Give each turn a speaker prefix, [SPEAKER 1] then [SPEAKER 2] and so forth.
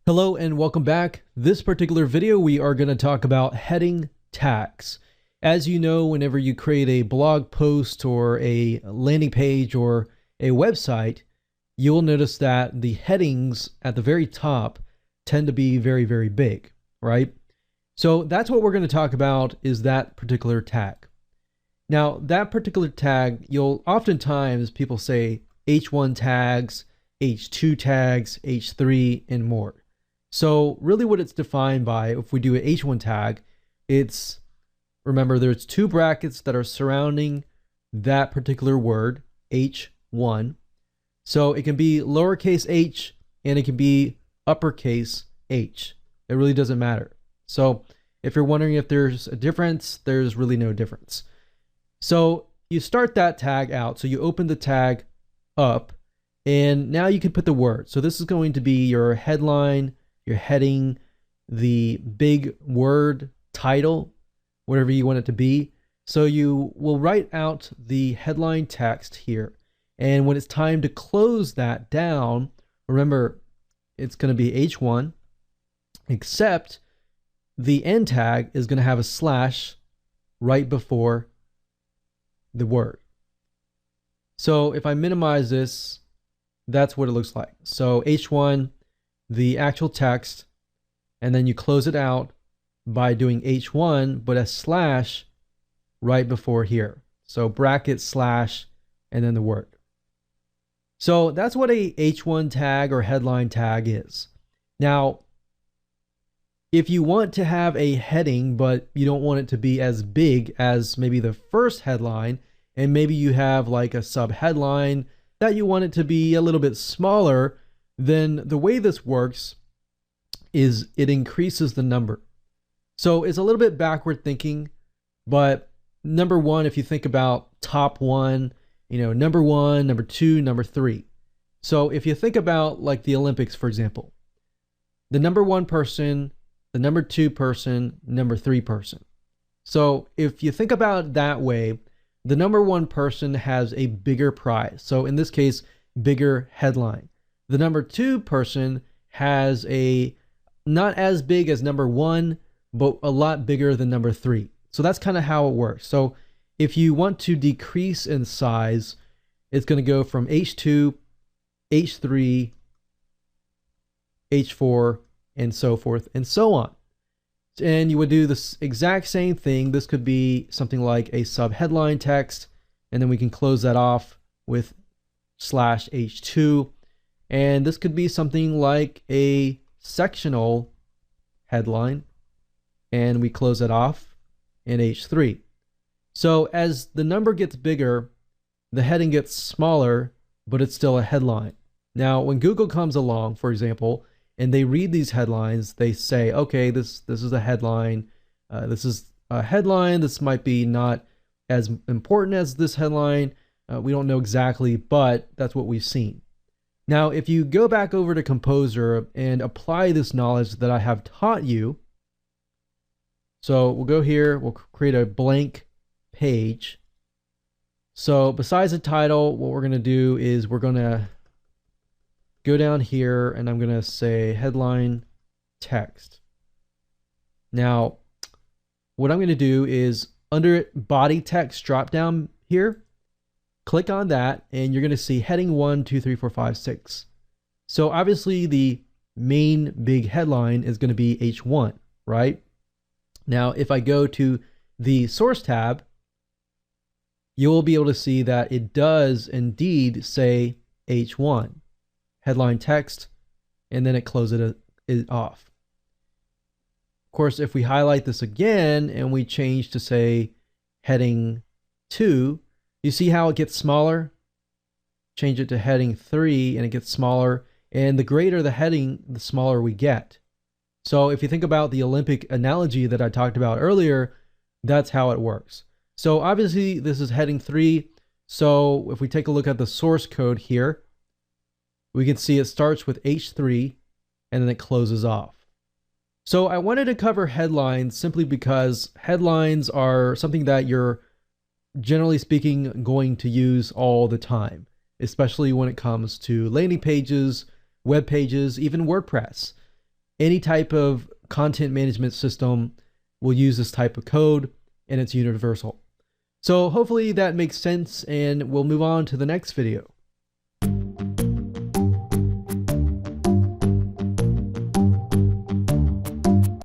[SPEAKER 1] Hello and welcome back. This particular video, we are going to talk about heading tags. As you know, whenever you create a blog post or a landing page or a website, you'll notice that the headings at the very top tend to be very, very big, right? So that's what we're going to talk about, is that particular tag. Now, that particular tag, you'll oftentimes people say H1 tags, H2 tags, H3, and more. So really what it's defined by, if we do an H1 tag, remember there's two brackets that are surrounding that particular word, H1. So it can be lowercase h and it can be uppercase H. It really doesn't matter. So if you're wondering if there's a difference, there's really no difference. So you start that tag out. So you open the tag up and now you can put the word. So this is going to be your headline, your heading, the big word title, whatever you want it to be. So you will write out the headline text here. And when it's time to close that down, remember, it's going to be H1, except the end tag is going to have a slash right before the word. So if I minimize this, that's what it looks like. So H1, the actual text, and then you close it out by doing H1, but a slash right before here. So bracket slash and then the word. So that's what a H1 tag or headline tag is. Now, if you want to have a heading, but you don't want it to be as big as maybe the first headline, and maybe you have like a sub headline that you want it to be a little bit smaller, then the way this works is it increases the number. So it's a little bit backward thinking, but number one, if you think about top one, number one, number two, number three. So if you think about like the Olympics, for example, the number one person, the number two person, number three person. So if you think about it that way, the number one person has a bigger prize. So in this case, bigger headline. The number two person has a not as big as number one, but a lot bigger than number three. So that's kind of how it works. So if you want to decrease in size, it's going to go from H2, H3, H4, and so forth and so on. And you would do this exact same thing. This could be something like a subheadline text, and then we can close that off with slash H2. And this could be something like a sectional headline, and we close it off in H3. So as the number gets bigger, the heading gets smaller, but it's still a headline. Now, when Google comes along, for example, and they read these headlines, they say, okay, this is a headline. This is a headline. This might be not as important as this headline. We don't know exactly, but that's what we've seen. Now, if you go back over to Composer and apply this knowledge that I have taught you, so we'll go here, we'll create a blank page. So besides the title, what we're going to do is we're going to go down here and I'm going to say headline text. Now, what I'm going to do is under body text drop down here, click on that and you're going to see heading 1, 2, 3, 4, 5, 6. So obviously the main big headline is going to be H1, right? Now, if I go to the source tab, you'll be able to see that it does indeed say H1, headline text, and then it closes it off. Of course, if we highlight this again and we change to say heading 2, you see how it gets smaller? Change it to heading 3 and it gets smaller. And the greater the heading, the smaller we get. So if you think about the Olympic analogy that I talked about earlier, that's how it works. So obviously this is heading 3. So if we take a look at the source code here, we can see it starts with H3 and then it closes off. So I wanted to cover headlines simply because headlines are something that you're generally speaking going to use all the time, especially when it comes to landing pages, web pages, even WordPress. Any type of content management system will use this type of code, and it's universal. So hopefully that makes sense, and we'll move on to the next video.